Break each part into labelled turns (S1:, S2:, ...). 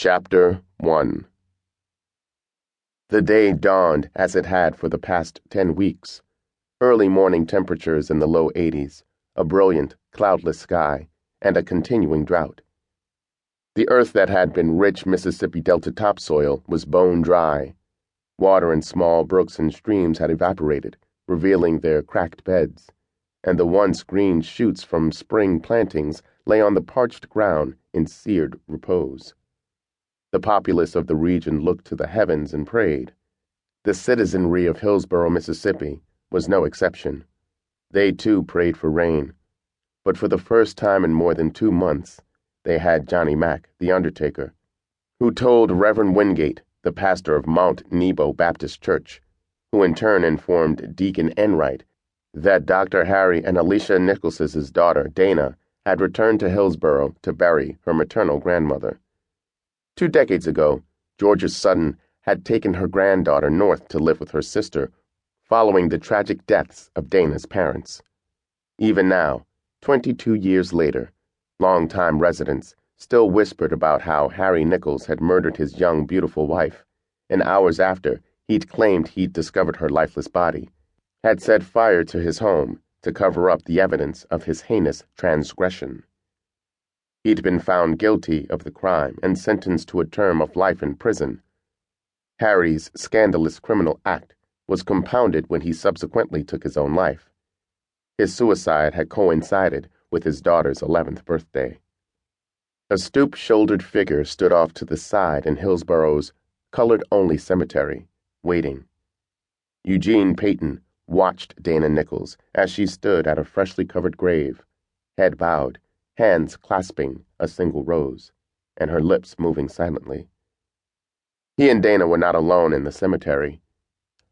S1: Chapter 1. The day dawned as it had for the past 10 weeks. Early morning temperatures in the low 80s, a brilliant, cloudless sky, and a continuing drought. The earth that had been rich Mississippi Delta topsoil was bone dry. Water in small brooks and streams had evaporated, revealing their cracked beds, and the once green shoots from spring plantings lay on the parched ground in seared repose. The populace of the region looked to the heavens and prayed. The citizenry of Hillsborough, Mississippi, was no exception. They, too, prayed for rain. But for the first time in more than 2 months, they had Johnny Mack, the undertaker, who told Reverend Wingate, the pastor of Mount Nebo Baptist Church, who in turn informed Deacon Enright that Dr. Harry and Alicia Nichols' daughter, Dana, had returned to Hillsborough to bury her maternal grandmother. 2 decades ago, Georgia Sutton had taken her granddaughter north to live with her sister, following the tragic deaths of Dana's parents. Even now, 22 years later, longtime residents still whispered about how Harry Nichols had murdered his young, beautiful wife, and hours after he'd claimed he'd discovered her lifeless body, had set fire to his home to cover up the evidence of his heinous transgression. He'd been found guilty of the crime and sentenced to a term of life in prison. Harry's scandalous criminal act was compounded when he subsequently took his own life. His suicide had coincided with his daughter's 11th birthday. A stoop-shouldered figure stood off to the side in Hillsborough's colored-only cemetery, waiting. Eugene Peyton watched Dana Nichols as she stood at a freshly covered grave, head bowed, hands clasping a single rose, and her lips moving silently. He and Dana were not alone in the cemetery.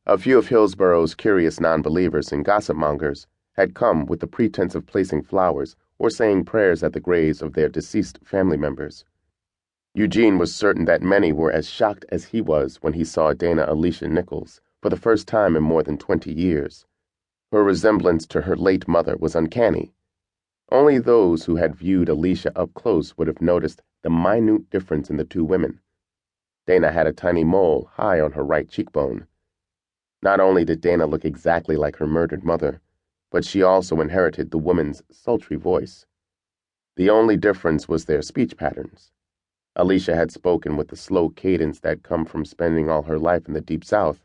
S1: A few of Hillsborough's curious non-believers and gossip-mongers had come with the pretense of placing flowers or saying prayers at the graves of their deceased family members. Eugene was certain that many were as shocked as he was when he saw Dana Alicia Nichols for the first time in more than 20 years. Her resemblance to her late mother was uncanny. Only those who had viewed Alicia up close would have noticed the minute difference in the two women. Dana had a tiny mole high on her right cheekbone. Not only did Dana look exactly like her murdered mother, but she also inherited the woman's sultry voice. The only difference was their speech patterns. Alicia had spoken with the slow cadence that come from spending all her life in the Deep South,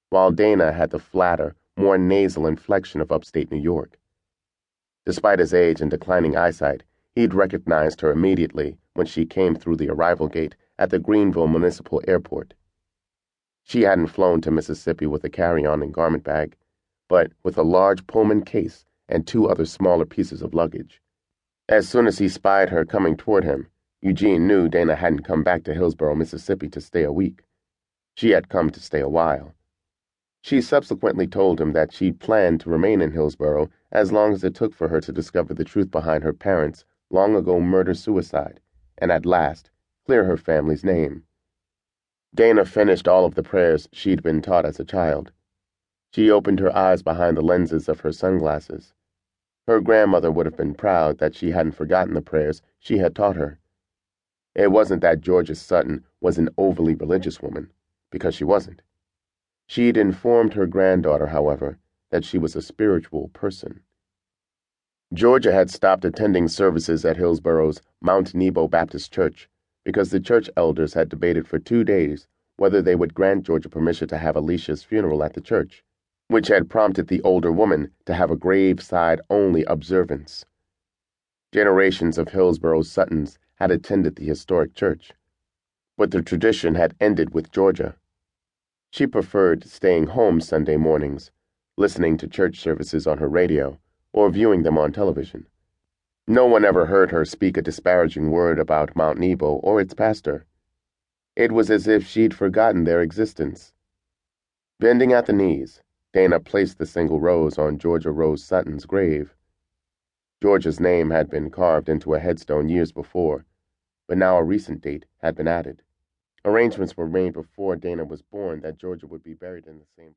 S1: while Dana had the flatter, more nasal inflection of upstate New York. Despite his age and declining eyesight, he'd recognized her immediately when she came through the arrival gate at the Greenville Municipal Airport. She hadn't flown to Mississippi with a carry-on and garment bag, but with a large Pullman case and 2 other smaller pieces of luggage. As soon as he spied her coming toward him, Eugene knew Dana hadn't come back to Hillsborough, Mississippi to stay a week. She had come to stay a while. She subsequently told him that she'd planned to remain in Hillsborough as long as it took for her to discover the truth behind her parents' long-ago murder-suicide, and at last clear her family's name. Dana finished all of the prayers she'd been taught as a child. She opened her eyes behind the lenses of her sunglasses. Her grandmother would have been proud that she hadn't forgotten the prayers she had taught her. It wasn't that Georgia Sutton was an overly religious woman, because she wasn't. She'd informed her granddaughter, however, that she was a spiritual person. Georgia had stopped attending services at Hillsborough's Mount Nebo Baptist Church because the church elders had debated for 2 days whether they would grant Georgia permission to have Alicia's funeral at the church, which had prompted the older woman to have a graveside-only observance. Generations of Hillsborough's Suttons had attended the historic church, but the tradition had ended with Georgia. She preferred staying home Sunday mornings, listening to church services on her radio, or viewing them on television. No one ever heard her speak a disparaging word about Mount Nebo or its pastor. It was as if she'd forgotten their existence. Bending at the knees, Dana placed the single rose on Georgia Rose Sutton's grave. Georgia's name had been carved into a headstone years before, but now a recent date had been added. Arrangements were made before Dana was born that Georgia would be buried in the same